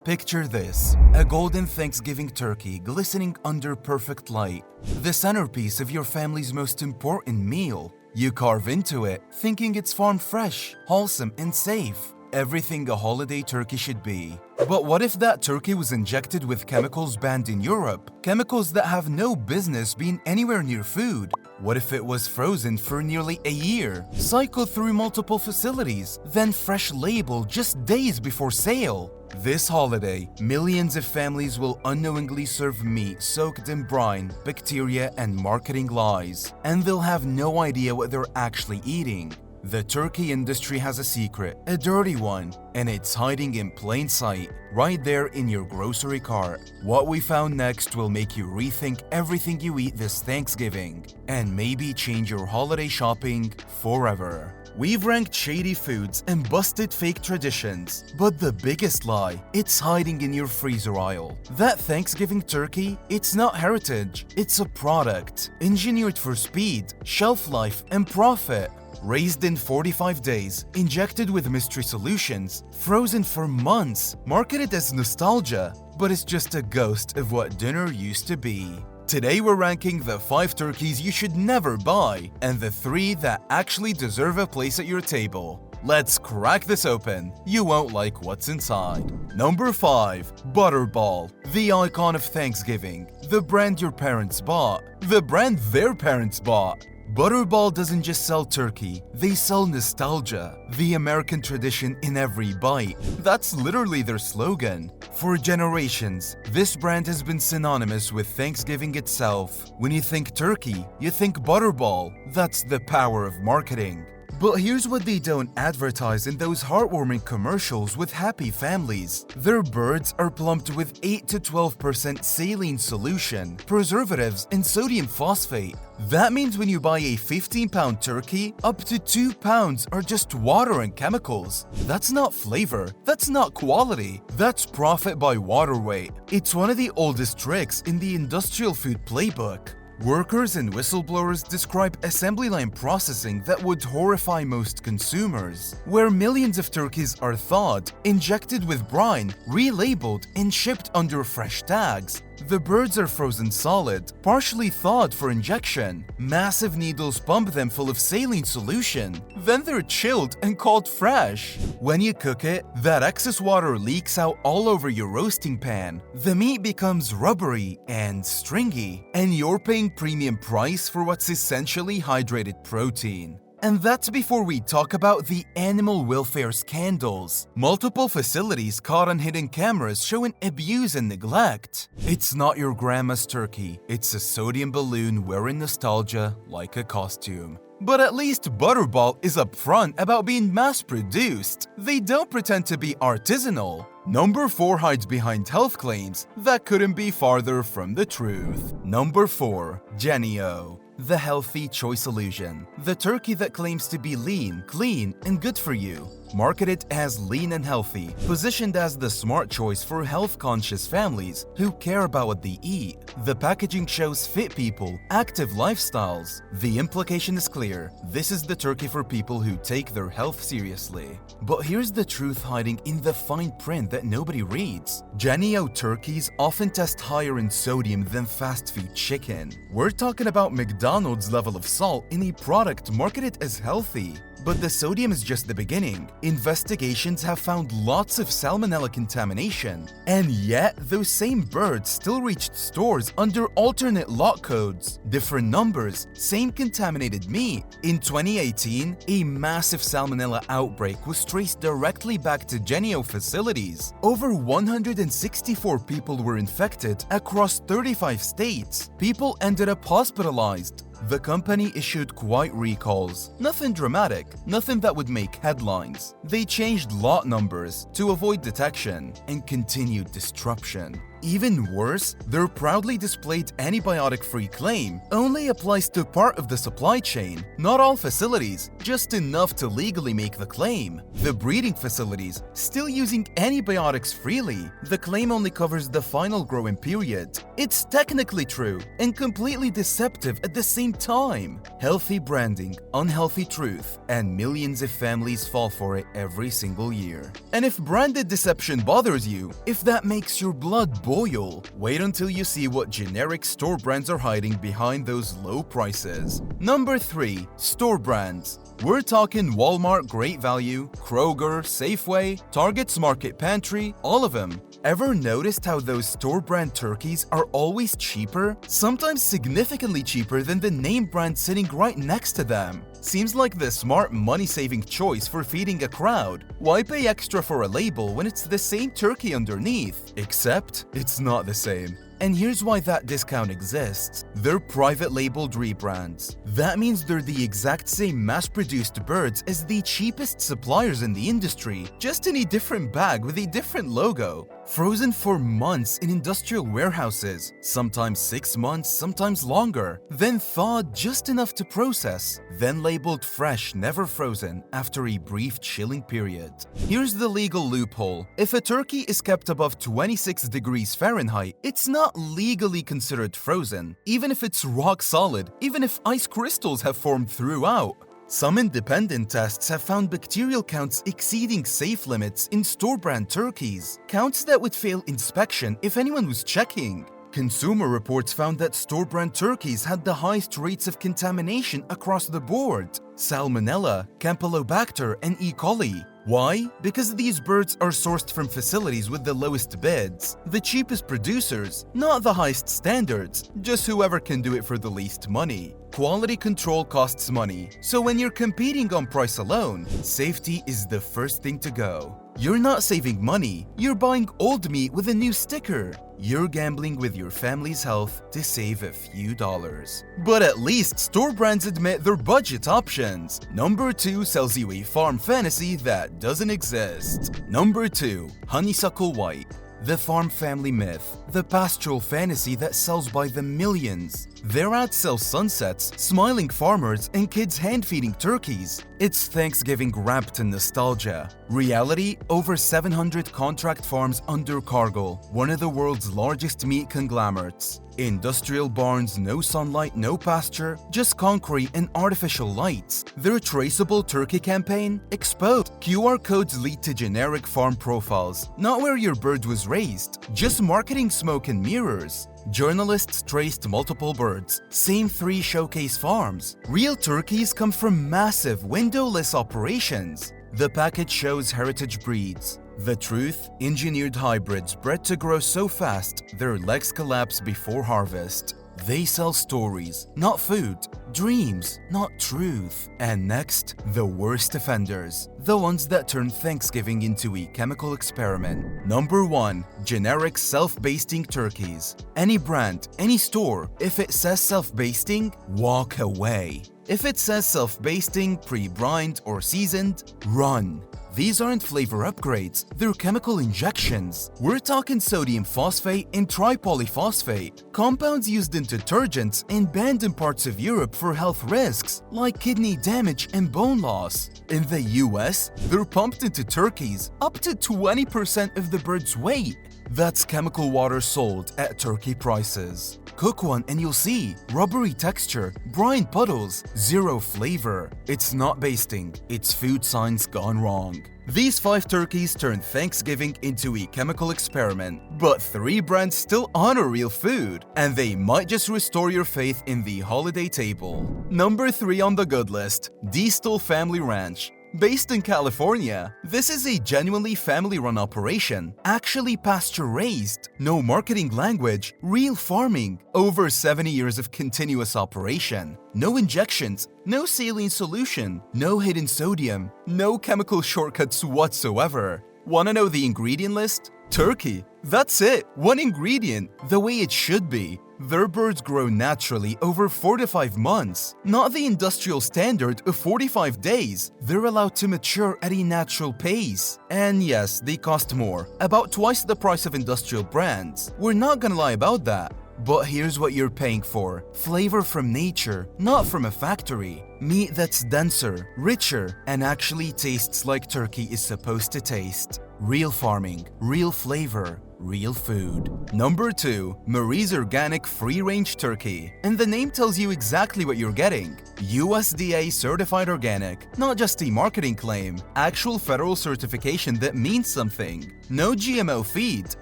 Picture this, a golden Thanksgiving turkey glistening under perfect light, the centerpiece of your family's most important meal. You carve into it, thinking it's farm fresh, wholesome, and safe. Everything a holiday turkey should be. But what if that turkey was injected with chemicals banned in Europe? Chemicals that have no business being anywhere near food. What if it was frozen for nearly a year, cycled through multiple facilities, then fresh labeled just days before sale? This holiday, millions of families will unknowingly serve meat soaked in brine, bacteria, and marketing lies, and they'll have no idea what they're actually eating. The turkey industry has a secret, a dirty one, and it's hiding in plain sight, right there in your grocery cart. What we found next will make you rethink everything you eat this Thanksgiving, and maybe change your holiday shopping forever. We've ranked shady foods and busted fake traditions, but the biggest lie, it's hiding in your freezer aisle. That Thanksgiving turkey, it's not heritage, it's a product, engineered for speed, shelf life, and profit. Raised in 45 days, injected with mystery solutions, frozen for months, marketed as nostalgia, but it's just a ghost of what dinner used to be. Today we're ranking the 5 turkeys you should never buy, and the 3 that actually deserve a place at your table. Let's crack this open. You won't like what's inside. Number 5. Butterball, the icon of Thanksgiving, the brand your parents bought, the brand their parents bought. Butterball doesn't just sell turkey, they sell nostalgia, the American tradition in every bite. That's literally their slogan. For generations, this brand has been synonymous with Thanksgiving itself. When you think turkey, you think Butterball. That's the power of marketing. But here's what they don't advertise in those heartwarming commercials with happy families. Their birds are plumped with 8 to 12% saline solution, preservatives, and sodium phosphate. That means when you buy a 15-pound turkey, up to 2 pounds are just water and chemicals. That's not flavor, that's not quality, that's profit by water weight. It's one of the oldest tricks in the industrial food playbook. Workers and whistleblowers describe assembly line processing that would horrify most consumers, where millions of turkeys are thawed, injected with brine, relabeled, and shipped under fresh tags. The birds are frozen solid, partially thawed for injection. Massive needles pump them full of saline solution. Then they're chilled and called fresh. When you cook it, that excess water leaks out all over your roasting pan. The meat becomes rubbery and stringy, and you're paying premium price for what's essentially hydrated protein. And that's before we talk about the animal welfare scandals. Multiple facilities caught on hidden cameras showing abuse and neglect. It's not your grandma's turkey, it's a sodium balloon wearing nostalgia like a costume. But at least Butterball is upfront about being mass-produced. They don't pretend to be artisanal. Number 4 hides behind health claims that couldn't be farther from the truth. Number 4. Jennie-O, the healthy choice illusion. The turkey that claims to be lean, clean, and good for you. Marketed as lean and healthy, positioned as the smart choice for health-conscious families who care about what they eat. The packaging shows fit people, active lifestyles. The implication is clear. This is the turkey for people who take their health seriously. But here's the truth hiding in the fine print that nobody reads. Jennie-O turkeys often test higher in sodium than fast food chicken. We're talking about McDonald's level of salt in a product marketed as healthy. But the sodium is just the beginning. Investigations have found lots of salmonella contamination. And yet, those same birds still reached stores under alternate lot codes, different numbers, same contaminated meat. In 2018, a massive salmonella outbreak was traced directly back to Jennie-O facilities. Over 164 people were infected across 35 states. People ended up hospitalized. The company issued quiet recalls. Nothing dramatic, nothing that would make headlines. They changed lot numbers to avoid detection and continued disruption. Even worse, their proudly displayed antibiotic-free claim only applies to part of the supply chain, not all facilities, just enough to legally make the claim. The breeding facilities, still using antibiotics freely, the claim only covers the final growing period. It's technically true and completely deceptive at the same time. Healthy branding, unhealthy truth, and millions of families fall for it every single year. And if branded deception bothers you, if that makes your blood boil, wait until you see what generic store brands are hiding behind those low prices. Number 3. Store brands. We're talking Walmart Great Value, Kroger, Safeway, Target's Market Pantry, all of them. Ever noticed how those store brand turkeys are always cheaper? Sometimes significantly cheaper than the name brand sitting right next to them. Seems like the smart money-saving choice for feeding a crowd. Why pay extra for a label when it's the same turkey underneath? Except, it's not the same. And here's why that discount exists. They're private labeled rebrands. That means they're the exact same mass-produced birds as the cheapest suppliers in the industry, just in a different bag with a different logo. Frozen for months in industrial warehouses, sometimes 6 months, sometimes longer, then thawed just enough to process, then labeled fresh, never frozen, after a brief chilling period. Here's the legal loophole. If a turkey is kept above 26 degrees Fahrenheit, it's not legally considered frozen, even if it's rock solid, even if ice crystals have formed throughout. Some independent tests have found bacterial counts exceeding safe limits in store-brand turkeys, counts that would fail inspection if anyone was checking. Consumer reports found that store-brand turkeys had the highest rates of contamination across the board: Salmonella, Campylobacter, and E. coli. Why? Because these birds are sourced from facilities with the lowest bids, the cheapest producers, not the highest standards, just whoever can do it for the least money. Quality control costs money, so when you're competing on price alone, safety is the first thing to go. You're not saving money, you're buying old meat with a new sticker. You're gambling with your family's health to save a few dollars. But at least store brands admit their budget options. Number 2 sells you a farm fantasy that doesn't exist. Number 2. Honeysuckle White. The farm family myth, the pastoral fantasy that sells by the millions. Their ads sell sunsets, smiling farmers, and kids hand-feeding turkeys. It's Thanksgiving wrapped in nostalgia. Reality, over 700 contract farms under Cargill, one of the world's largest meat conglomerates. Industrial barns, no sunlight, no pasture, just concrete and artificial lights. Their traceable turkey campaign? Exposed. QR codes lead to generic farm profiles, not where your bird was raised, just marketing smoke and mirrors. Journalists traced multiple birds, same 3 showcase farms. Real turkeys come from massive windowless operations. The package shows heritage breeds. The truth? Engineered hybrids bred to grow so fast, their legs collapse before harvest. They sell stories, not food. Dreams, not truth. And next, the worst offenders. The ones that turn Thanksgiving into a chemical experiment. Number 1. Generic self-basting turkeys. Any brand, any store, if it says self-basting, walk away. If it says self-basting, pre-brined, or seasoned, run. These aren't flavor upgrades, they're chemical injections. We're talking sodium phosphate and tripolyphosphate, compounds used in detergents and banned in parts of Europe for health risks, like kidney damage and bone loss. In the US, they're pumped into turkeys, up to 20% of the bird's weight. That's chemical water sold at turkey prices. Cook one and you'll see rubbery texture, brine puddles, zero flavor. It's not basting, it's food science gone wrong. These 5 turkeys turned Thanksgiving into a chemical experiment, but 3 brands still honor real food, and they might just restore your faith in the holiday table. Number 3 on the good list, Diestel Family Ranch. Based in California, this is a genuinely family-run operation, actually pasture-raised, no marketing language, real farming, over 70 years of continuous operation, no injections, no saline solution, no hidden sodium, no chemical shortcuts whatsoever. Wanna know the ingredient list? Turkey. That's it, one ingredient, the way it should be. Their birds grow naturally over 4 to 5 months, not the industrial standard of 45 days. They're allowed to mature at a natural pace. And yes, they cost more, about twice the price of industrial brands. We're not gonna lie about that. But here's what you're paying for: flavor from nature, not from a factory. Meat that's denser, richer, and actually tastes like turkey is supposed to taste. Real farming, real flavor, real food. Number 2. Marie's Organic Free-Range Turkey. And the name tells you exactly what you're getting. USDA certified organic, not just a marketing claim, actual federal certification that means something. No GMO feed,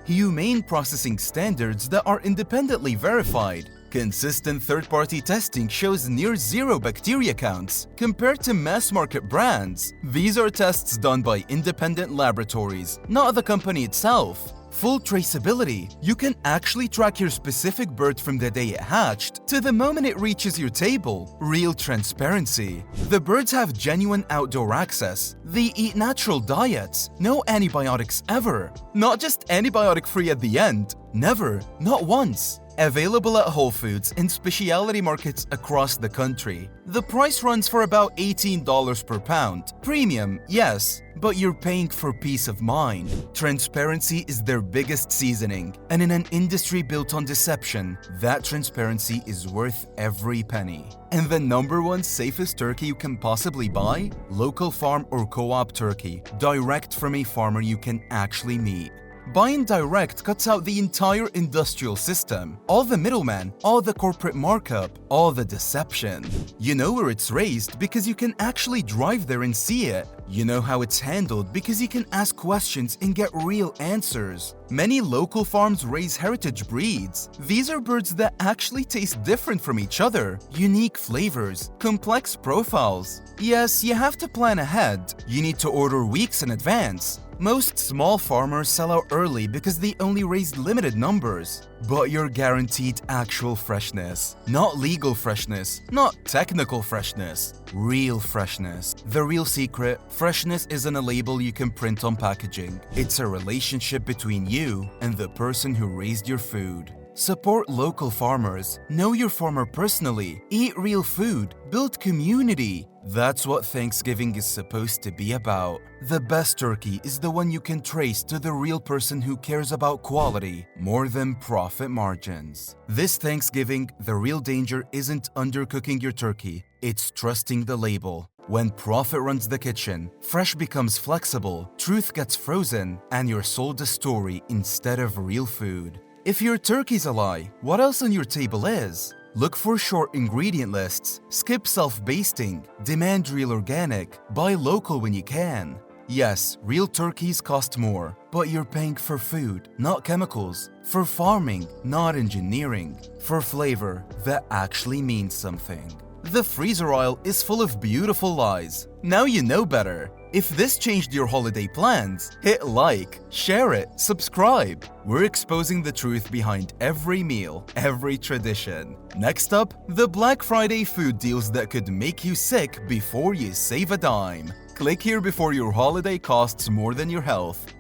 humane processing standards that are independently verified. Consistent third-party testing shows near zero bacteria counts compared to mass-market brands. These are tests done by independent laboratories, not the company itself. Full traceability. You can actually track your specific bird from the day it hatched to the moment it reaches your table. Real transparency. The birds have genuine outdoor access. They eat natural diets. No antibiotics ever. Not just antibiotic-free at the end. Never. Not once. Available at Whole Foods and specialty markets across the country. The price runs for about $18 per pound. Premium, yes, but you're paying for peace of mind. Transparency is their biggest seasoning, and in an industry built on deception, that transparency is worth every penny. And the number one safest turkey you can possibly buy? Local farm or co-op turkey, direct from a farmer you can actually meet. Buying direct cuts out the entire industrial system, all the middlemen, all the corporate markup, all the deception. You know where it's raised because you can actually drive there and see it. You know how it's handled because you can ask questions and get real answers. Many local farms raise heritage breeds. These are birds that actually taste different from each other. Unique flavors, complex profiles. Yes, you have to plan ahead. You need to order weeks in advance. Most small farmers sell out early because they only raise limited numbers. But you're guaranteed actual freshness. Not legal freshness, not technical freshness. Real freshness. The real secret: freshness isn't a label you can print on packaging. It's a relationship between you and the person who raised your food. Support local farmers. Know your farmer personally. Eat real food. Build community. That's what Thanksgiving is supposed to be about. The best turkey is the one you can trace to the real person who cares about quality more than profit margins. This Thanksgiving, the real danger isn't undercooking your turkey, it's trusting the label. When profit runs the kitchen, fresh becomes flexible, truth gets frozen, and you're sold a story instead of real food. If your turkey's a lie, what else on your table is? Look for short ingredient lists, skip self-basting, demand real organic, buy local when you can. Yes, real turkeys cost more, but you're paying for food, not chemicals, for farming, not engineering, for flavor that actually means something. The freezer aisle is full of beautiful lies. Now you know better. If this changed your holiday plans, hit like, share it, subscribe. We're exposing the truth behind every meal, every tradition. Next up, the Black Friday food deals that could make you sick before you save a dime. Click here before your holiday costs more than your health.